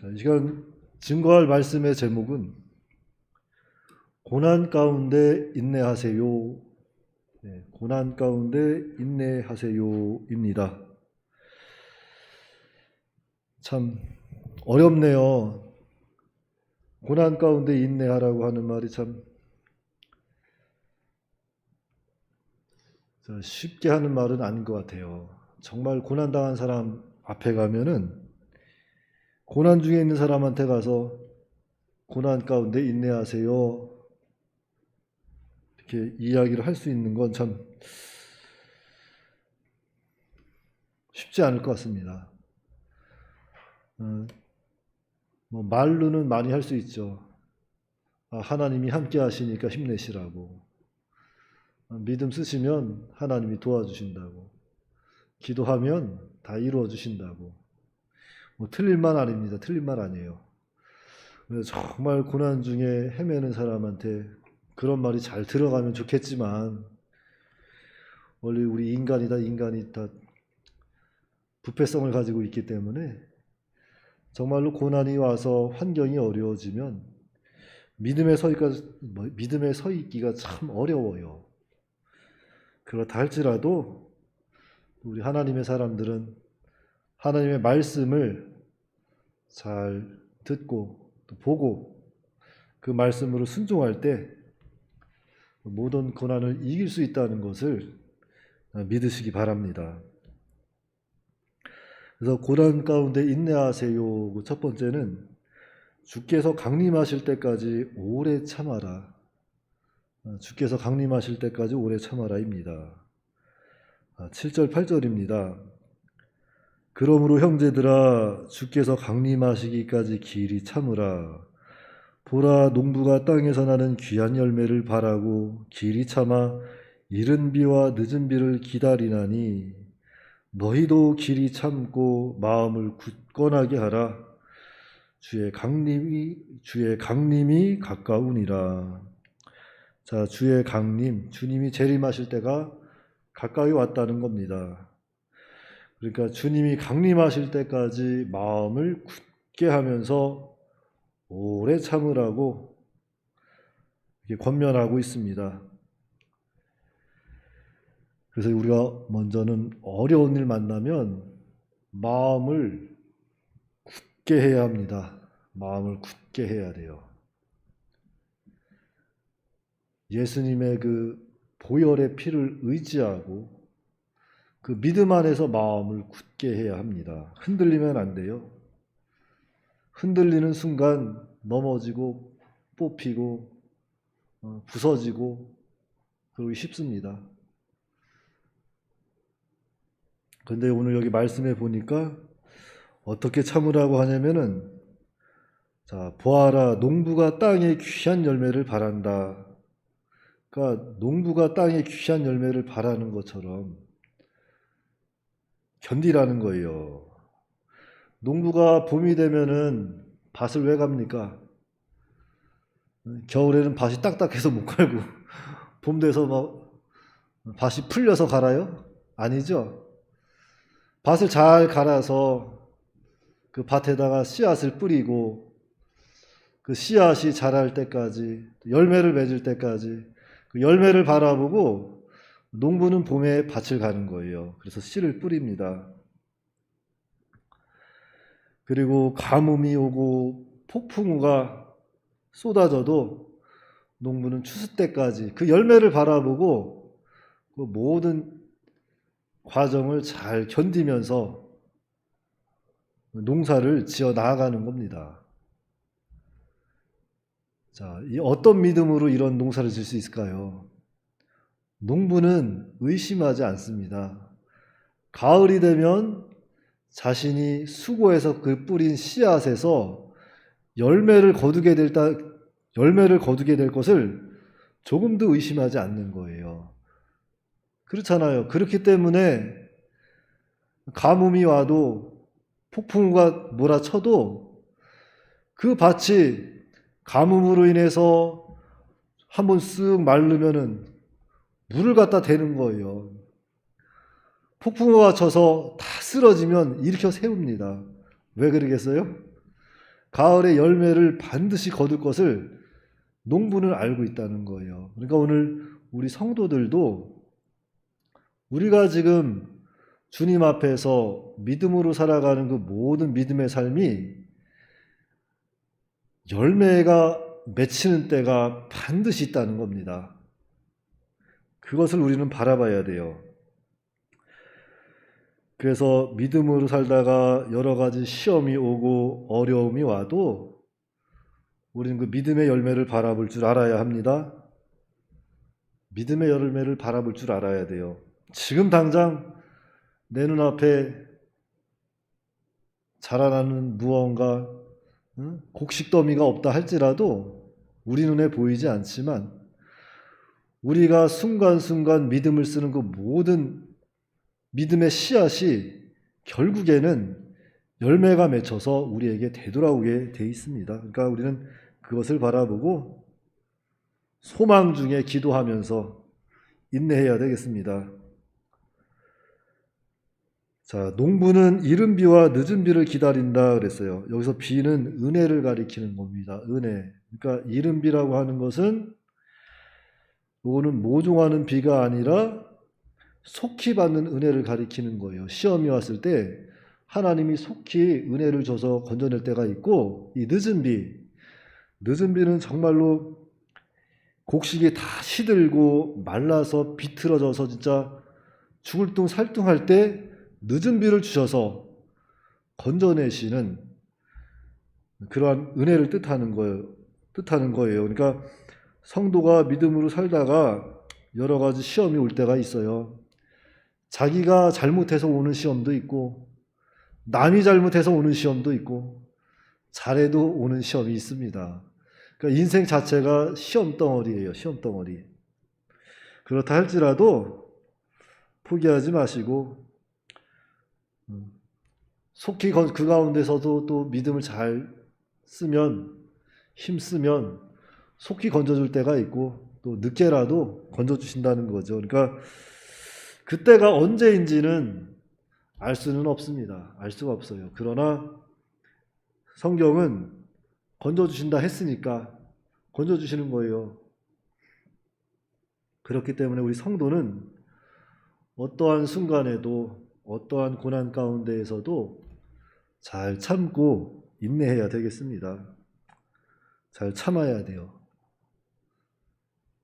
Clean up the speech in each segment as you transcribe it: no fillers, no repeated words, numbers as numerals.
자, 이 시간 증거할 말씀의 제목은 고난 가운데 인내하세요. 네, 고난 가운데 인내하세요입니다. 참 어렵네요. 고난 가운데 인내하라고 하는 말이 참 쉽게 하는 말은 아닌 것 같아요. 정말 고난 당한 사람 앞에 가면은 고난 중에 있는 사람한테 가서 고난 가운데 인내하세요. 이렇게 이야기를 할 수 있는 건 참 쉽지 않을 것 같습니다. 말로는 많이 할 수 있죠. 하나님이 함께 하시니까 힘내시라고. 믿음 쓰시면 하나님이 도와주신다고. 기도하면 다 이루어 주신다고. 틀린 말 아닙니다. 틀린 말 아니에요. 정말 고난 중에 헤매는 사람한테 그런 말이 잘 들어가면 좋겠지만 원래 우리 인간이 다 부패성을 가지고 있기 때문에 정말로 고난이 와서 환경이 어려워지면 믿음에 서 있기가 참 어려워요. 그렇다 할지라도 우리 하나님의 사람들은 하나님의 말씀을 잘 듣고 또 보고 그 말씀으로 순종할 때 모든 고난을 이길 수 있다는 것을 믿으시기 바랍니다. 그래서 고난 가운데 인내하세요. 그 첫 번째는 주께서 강림하실 때까지 오래 참아라. 주께서 강림하실 때까지 오래 참아라입니다. 7절 8절입니다. 그러므로 형제들아 주께서 강림하시기까지 길이 참으라. 보라 농부가 땅에서 나는 귀한 열매를 바라고 길이 참아 이른 비와 늦은 비를 기다리나니 너희도 길이 참고 마음을 굳건하게 하라. 주의 강림이 가까우니라. 자, 주의 강림, 주님이 재림하실 때가 가까이 왔다는 겁니다. 그러니까 주님이 강림하실 때까지 마음을 굳게 하면서 오래 참으라고 이렇게 권면하고 있습니다. 그래서 우리가 먼저는 어려운 일 만나면 마음을 굳게 해야 합니다. 마음을 굳게 해야 돼요. 예수님의 그 보혈의 피를 의지하고 그 믿음 안에서 마음을 굳게 해야 합니다. 흔들리면 안 돼요. 흔들리는 순간 넘어지고 뽑히고 부서지고 그러기 쉽습니다. 그런데 오늘 여기 말씀해 보니까 어떻게 참으라고 하냐면은 자, 보아라 농부가 땅에 귀한 열매를 바란다. 그러니까 농부가 땅에 귀한 열매를 바라는 것처럼 견디라는 거예요. 농부가 봄이 되면은 밭을 왜 갑니까? 겨울에는 밭이 딱딱해서 못 갈고 봄 돼서 막 밭이 풀려서 갈아요? 아니죠. 밭을 잘 갈아서 그 밭에다가 씨앗을 뿌리고 그 씨앗이 자랄 때까지 열매를 맺을 때까지 그 열매를 바라보고 농부는 봄에 밭을 가는 거예요. 그래서 씨를 뿌립니다. 그리고 가뭄이 오고 폭풍우가 쏟아져도 농부는 추수 때까지 그 열매를 바라보고 그 모든 과정을 잘 견디면서 농사를 지어 나아가는 겁니다. 자, 이 어떤 믿음으로 이런 농사를 지을 수 있을까요? 농부는 의심하지 않습니다. 가을이 되면 자신이 수고해서 그 뿌린 씨앗에서 열매를 거두게 될 것을 조금도 의심하지 않는 거예요. 그렇잖아요. 그렇기 때문에 가뭄이 와도 폭풍우가 몰아쳐도 그 밭이 가뭄으로 인해서 한번 쓱 마르면은 물을 갖다 대는 거예요. 폭풍우가 쳐서 다 쓰러지면 일으켜 세웁니다. 왜 그러겠어요? 가을의 열매를 반드시 거둘 것을 농부는 알고 있다는 거예요. 그러니까 오늘 우리 성도들도 우리가 지금 주님 앞에서 믿음으로 살아가는 그 모든 믿음의 삶이 열매가 맺히는 때가 반드시 있다는 겁니다. 그것을 우리는 바라봐야 돼요. 그래서 믿음으로 살다가 여러 가지 시험이 오고 어려움이 와도 우리는 그 믿음의 열매를 바라볼 줄 알아야 합니다. 믿음의 열매를 바라볼 줄 알아야 돼요. 지금 당장 내 눈앞에 자라나는 무언가 곡식더미가 없다 할지라도 우리 눈에 보이지 않지만 우리가 순간순간 믿음을 쓰는 그 모든 믿음의 씨앗이 결국에는 열매가 맺혀서 우리에게 되돌아오게 돼 있습니다. 그러니까 우리는 그것을 바라보고 소망 중에 기도하면서 인내해야 되겠습니다. 자, 농부는 이른 비와 늦은 비를 기다린다 그랬어요. 여기서 비는 은혜를 가리키는 겁니다. 은혜. 그러니까 이른 비라고 하는 것은 이거는 모종하는 비가 아니라 속히 받는 은혜를 가리키는 거예요. 시험이 왔을 때 하나님이 속히 은혜를 줘서 건져낼 때가 있고, 이 늦은 비는 정말로 곡식이 다 시들고 말라서 비틀어져서 진짜 죽을 둥 살둥할 때 늦은 비를 주셔서 건져내시는 그러한 은혜를 뜻하는 거예요. 그러니까 성도가 믿음으로 살다가 여러 가지 시험이 올 때가 있어요. 자기가 잘못해서 오는 시험도 있고, 남이 잘못해서 오는 시험도 있고, 잘해도 오는 시험이 있습니다. 그러니까 인생 자체가 시험 덩어리예요. 시험 덩어리. 그렇다 할지라도 포기하지 마시고 속히 그 가운데서도 또 믿음을 잘 쓰면, 힘쓰면 속히 건져줄 때가 있고 또 늦게라도 건져주신다는 거죠. 그러니까 그때가 언제인지는 알 수는 없습니다. 알 수가 없어요. 그러나 성경은 건져주신다 했으니까 건져주시는 거예요. 그렇기 때문에 우리 성도는 어떠한 순간에도 어떠한 고난 가운데에서도 잘 참고 인내해야 되겠습니다. 잘 참아야 돼요.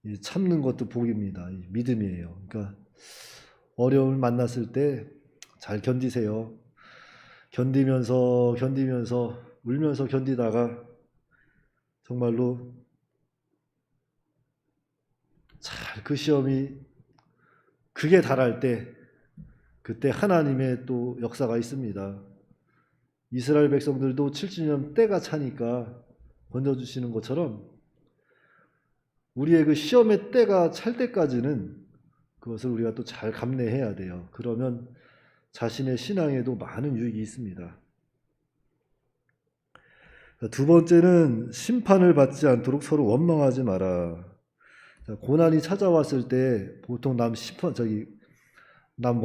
이 참는 것도 복입니다. 이 믿음이에요. 그러니까 어려움을 만났을 때 잘 견디세요. 견디면서 울면서 견디다가 정말로 잘 그 시험이 극에 달할 때 그때 하나님의 또 역사가 있습니다. 이스라엘 백성들도 70년 때가 차니까 건져주시는 것처럼 우리의 그 시험의 때가 찰 때까지는 그것을 우리가 또 잘 감내해야 돼요. 그러면 자신의 신앙에도 많은 유익이 있습니다. 두 번째는 심판을 받지 않도록 서로 원망하지 마라. 고난이 찾아왔을 때 보통 남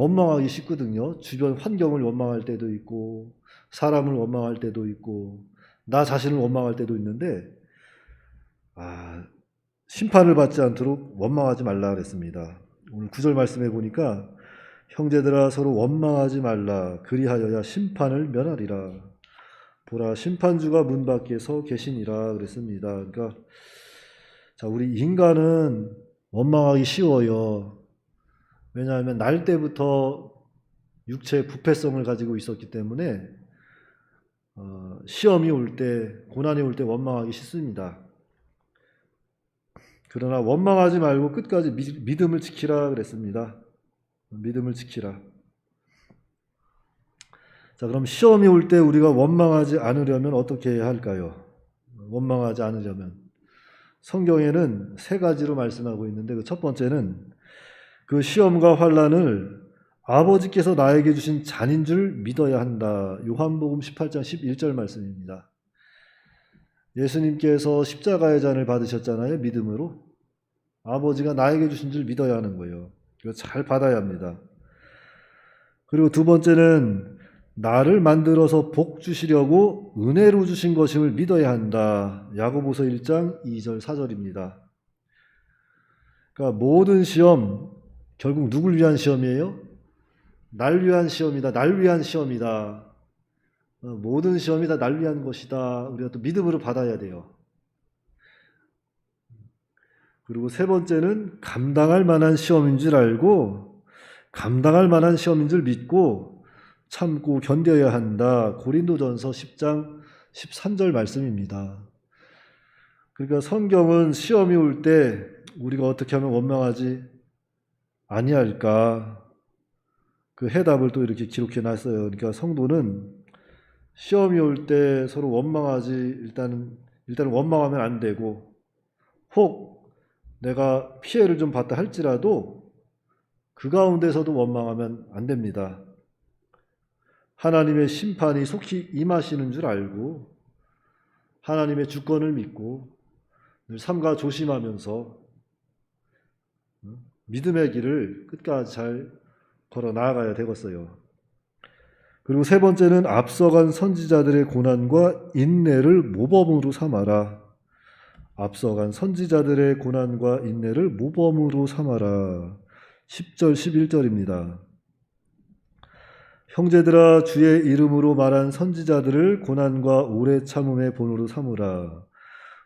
원망하기 쉽거든요. 주변 환경을 원망할 때도 있고, 사람을 원망할 때도 있고, 나 자신을 원망할 때도 있는데, 심판을 받지 않도록 원망하지 말라 그랬습니다. 오늘 9절 말씀해 보니까 형제들아 서로 원망하지 말라. 그리하여야 심판을 면하리라. 보라 심판주가 문 밖에 서 계시니라 그랬습니다. 그러니까 자, 우리 인간은 원망하기 쉬워요. 왜냐하면 날 때부터 육체의 부패성을 가지고 있었기 때문에 시험이 올 때, 고난이 올 때 원망하기 쉽습니다. 그러나 원망하지 말고 끝까지 믿음을 지키라 그랬습니다. 믿음을 지키라. 자, 그럼 시험이 올 때 우리가 원망하지 않으려면 어떻게 해야 할까요? 원망하지 않으려면 성경에는 세 가지로 말씀하고 있는데 그 첫 번째는 그 시험과 환난을 아버지께서 나에게 주신 잔인 줄 믿어야 한다. 요한복음 18장 11절 말씀입니다. 예수님께서 십자가의 잔을 받으셨잖아요. 믿음으로. 아버지가 나에게 주신 줄 믿어야 하는 거예요. 이거 잘 받아야 합니다. 그리고 두 번째는 나를 만들어서 복 주시려고 은혜로 주신 것임을 믿어야 한다. 야고보서 1장 2절 4절입니다. 그러니까 모든 시험 결국 누굴 위한 시험이에요? 날 위한 시험이다. 날 위한 시험이다. 모든 시험이 다 날 위한 것이다. 우리가 또 믿음으로 받아야 돼요. 그리고 세 번째는 감당할 만한 시험인 줄 알고 감당할 만한 시험인 줄 믿고 참고 견뎌야 한다. 고린도전서 10장 13절 말씀입니다. 그러니까 성경은 시험이 올 때 우리가 어떻게 하면 원망하지 아니할까? 그 해답을 또 이렇게 기록해 놨어요. 그러니까 성도는 시험이 올 때 서로 원망하지 일단은 원망하면 안 되고 혹 내가 피해를 좀 봤다 할지라도 그 가운데서도 원망하면 안 됩니다. 하나님의 심판이 속히 임하시는 줄 알고 하나님의 주권을 믿고 늘 삼가 조심하면서 믿음의 길을 끝까지 잘 걸어 나아가야 되겠어요. 그리고 세 번째는 앞서간 선지자들의 고난과 인내를 모범으로 삼아라. 앞서간 선지자들의 고난과 인내를 모범으로 삼아라. 10절 11절입니다. 형제들아 주의 이름으로 말한 선지자들을 고난과 오래 참음의 본으로 삼으라.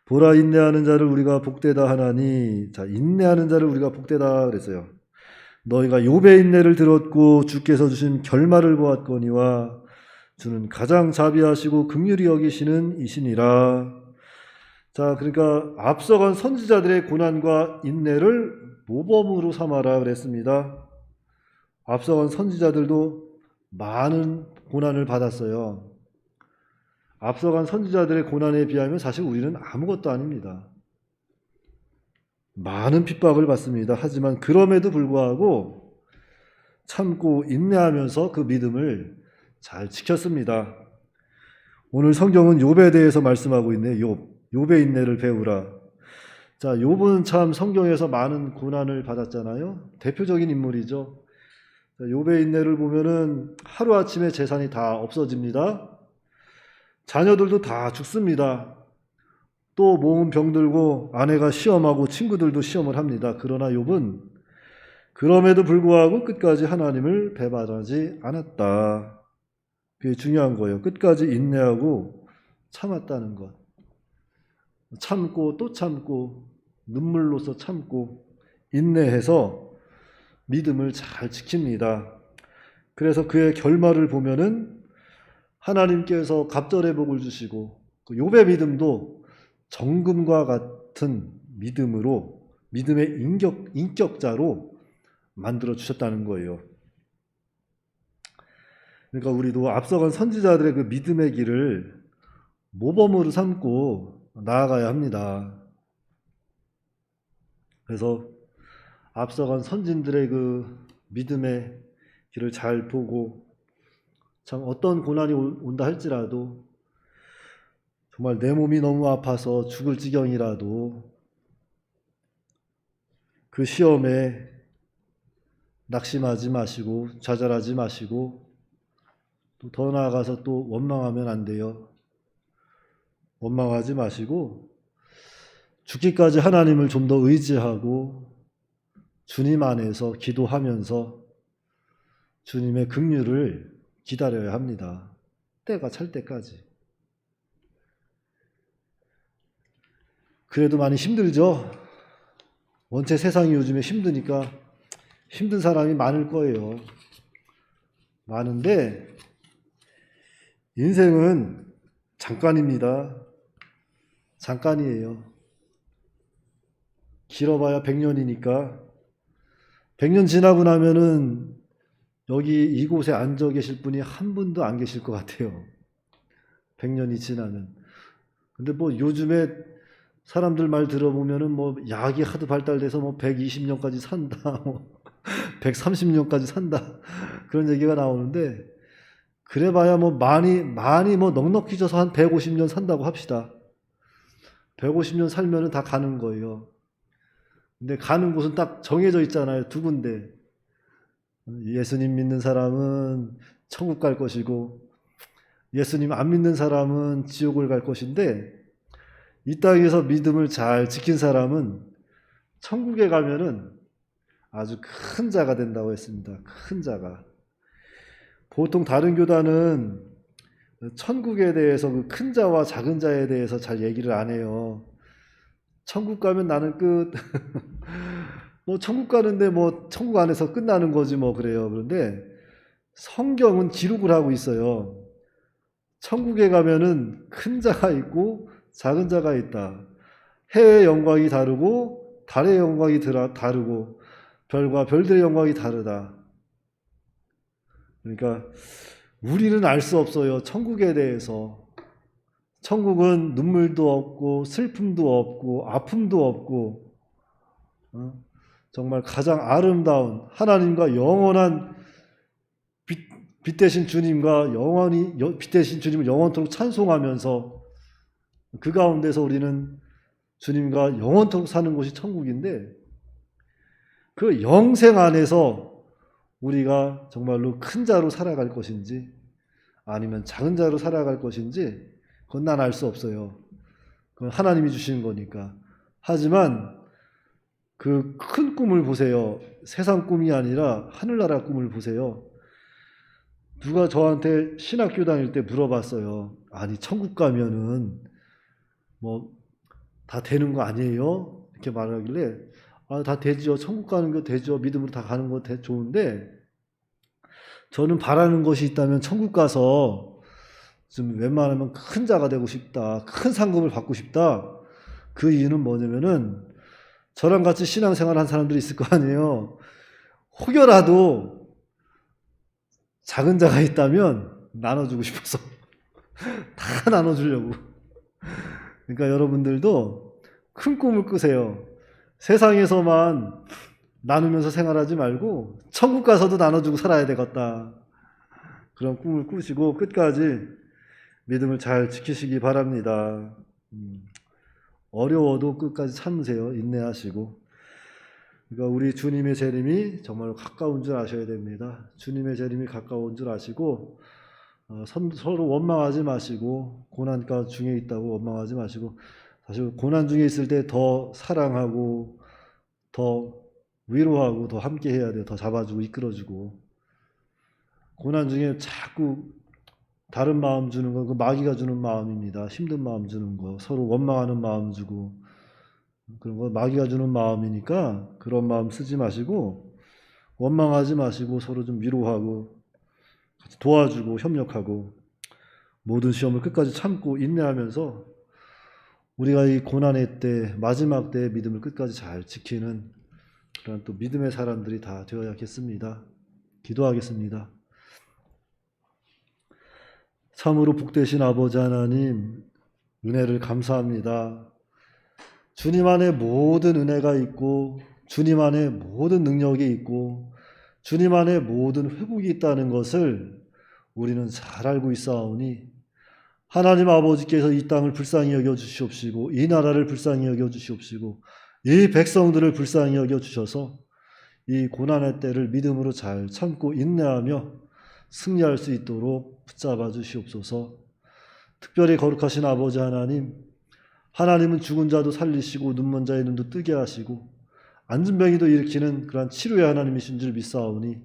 보라 인내하는 자를 우리가 복되다 하나니. 자, 인내하는 자를 우리가 복되다 그랬어요. 너희가 욥의 인내를 들었고 주께서 주신 결말을 보았거니와 주는 가장 자비하시고 긍휼히 여기시는 이시니라. 자, 그러니까 앞서간 선지자들의 고난과 인내를 모범으로 삼아라 그랬습니다. 앞서간 선지자들도 많은 고난을 받았어요. 앞서간 선지자들의 고난에 비하면 사실 우리는 아무것도 아닙니다. 많은 핍박을 받습니다. 하지만 그럼에도 불구하고 참고 인내하면서 그 믿음을 잘 지켰습니다. 오늘 성경은 욥에 대해서 말씀하고 있네요. 욥의 인내를 배우라. 자, 욥은 참 성경에서 많은 고난을 받았잖아요. 대표적인 인물이죠. 욥의 인내를 보면은 하루아침에 재산이 다 없어집니다. 자녀들도 다 죽습니다. 또 몸은 병들고 아내가 시험하고 친구들도 시험을 합니다. 그러나 욥은 그럼에도 불구하고 끝까지 하나님을 배반하지 않았다. 그게 중요한 거예요. 끝까지 인내하고 참았다는 것. 참고 또 참고 눈물로써 참고 인내해서 믿음을 잘 지킵니다. 그래서 그의 결말을 보면은 하나님께서 갑절의 복을 주시고 그 욥의 믿음도 정금과 같은 믿음으로 믿음의 인격자로 만들어 주셨다는 거예요. 그러니까 우리도 앞서간 선지자들의 그 믿음의 길을 모범으로 삼고 나아가야 합니다. 그래서 앞서간 선진들의 그 믿음의 길을 잘 보고 참 어떤 고난이 온다 할지라도 정말 내 몸이 너무 아파서 죽을 지경이라도 그 시험에 낙심하지 마시고 좌절하지 마시고 또 더 나아가서 또 원망하면 안 돼요. 원망하지 마시고 죽기까지 하나님을 좀 더 의지하고 주님 안에서 기도하면서 주님의 긍휼을 기다려야 합니다. 때가 찰 때까지. 그래도 많이 힘들죠. 원체 세상이 요즘에 힘드니까 힘든 사람이 많을 거예요. 많은데 인생은 잠깐입니다. 잠깐이에요. 길어봐야 100년이니까 100년 지나고 나면은 여기 이곳에 앉아 계실 분이 한 분도 안 계실 것 같아요. 100년이 지나면. 근데 뭐 요즘에 사람들 말 들어보면은 뭐 약이 하도 발달돼서 뭐 120년까지 산다, 뭐 130년까지 산다 그런 얘기가 나오는데 그래봐야 뭐 많이 뭐 넉넉히 져서 한 150년 산다고 합시다. 150년 살면은 다 가는 거예요. 근데 가는 곳은 딱 정해져 있잖아요. 두 군데. 예수님 믿는 사람은 천국 갈 것이고 예수님 안 믿는 사람은 지옥을 갈 것인데 이 땅에서 믿음을 잘 지킨 사람은 천국에 가면은 아주 큰 자가 된다고 했습니다. 큰 자가. 보통 다른 교단은 천국에 대해서 그 큰 자와 작은 자에 대해서 잘 얘기를 안 해요. 천국 가면 나는 끝. 뭐 천국 가는데 뭐 천국 안에서 끝나는 거지 뭐 그래요. 그런데 성경은 기록을 하고 있어요. 천국에 가면은 큰 자가 있고 작은 자가 있다. 해의 영광이 다르고 달의 영광이 다르고 별과 별들의 영광이 다르다. 그러니까 우리는 알 수 없어요. 천국에 대해서. 천국은 눈물도 없고 슬픔도 없고 아픔도 없고 정말 가장 아름다운 하나님과 영원한 빛 대신 주님과 영원히 빛 대신 주님을 영원토록 찬송하면서 그 가운데서 우리는 주님과 영원토록 사는 곳이 천국인데 그 영생 안에서 우리가 정말로 큰 자로 살아갈 것인지 아니면 작은 자로 살아갈 것인지 그건 난 알 수 없어요. 그건 하나님이 주시는 거니까. 하지만 그 큰 꿈을 보세요. 세상 꿈이 아니라 하늘나라 꿈을 보세요. 누가 저한테 신학교 다닐 때 물어봤어요. 아니 천국 가면은 뭐 다 되는 거 아니에요? 이렇게 말하길래 다 되죠. 천국 가는 거 되죠. 믿음으로 다 가는 거 좋은데 저는 바라는 것이 있다면 천국 가서 좀 웬만하면 큰 자가 되고 싶다. 큰 상급을 받고 싶다. 그 이유는 뭐냐면은 저랑 같이 신앙생활 한 사람들이 있을 거 아니에요. 혹여라도 작은 자가 있다면 나눠주고 싶어서 다 나눠주려고. 그러니까 여러분들도 큰 꿈을 꾸세요. 세상에서만 나누면서 생활하지 말고 천국 가서도 나눠주고 살아야 되겠다. 그런 꿈을 꾸시고 끝까지 믿음을 잘 지키시기 바랍니다. 어려워도 끝까지 참으세요. 인내하시고. 그러니까 우리 주님의 재림이 정말 가까운 줄 아셔야 됩니다. 주님의 재림이 가까운 줄 아시고 서로 원망하지 마시고 고난 중에 있다고 원망하지 마시고 사실 고난 중에 있을 때 더 사랑하고 더 위로하고 더 함께 해야 돼요. 더 잡아주고 이끌어주고. 고난 중에 자꾸 다른 마음 주는 건 그 마귀가 주는 마음입니다. 힘든 마음 주는 거, 서로 원망하는 마음 주고 그런 거 마귀가 주는 마음이니까 그런 마음 쓰지 마시고 원망하지 마시고 서로 좀 위로하고 같이 도와주고 협력하고 모든 시험을 끝까지 참고 인내하면서 우리가 이 고난의 때 마지막 때의 믿음을 끝까지 잘 지키는 그런 또 믿음의 사람들이 다 되어야겠습니다. 기도하겠습니다. 참으로 복되신 아버지 하나님 은혜를 감사합니다. 주님 안에 모든 은혜가 있고 주님 안에 모든 능력이 있고 주님 안에 모든 회복이 있다는 것을 우리는 잘 알고 있사오니 하나님 아버지께서 이 땅을 불쌍히 여겨 주시옵시고 이 나라를 불쌍히 여겨 주시옵시고 이 백성들을 불쌍히 여겨 주셔서 이 고난의 때를 믿음으로 잘 참고 인내하며 승리할 수 있도록 붙잡아 주시옵소서. 특별히 거룩하신 아버지 하나님, 하나님은 죽은 자도 살리시고 눈먼 자의 눈도 뜨게 하시고 안진병이도 일으키는 그러한 치료의 하나님이신 줄 믿사오니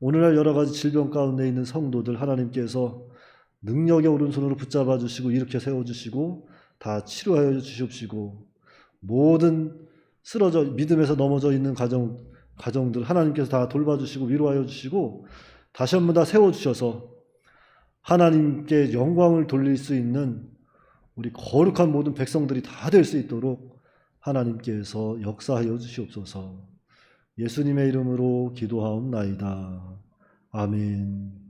오늘날 여러 가지 질병 가운데 있는 성도들 하나님께서 능력의 오른손으로 붙잡아 주시고 일으켜 세워주시고 다 치료하여 주시옵시고 모든 쓰러져 믿음에서 넘어져 있는 가정들 하나님께서 다 돌봐주시고 위로하여 주시고 다시 한번 다 세워주셔서 하나님께 영광을 돌릴 수 있는 우리 거룩한 모든 백성들이 다 될 수 있도록 하나님께서 역사하여 주시옵소서. 예수님의 이름으로 기도하옵나이다. 아멘.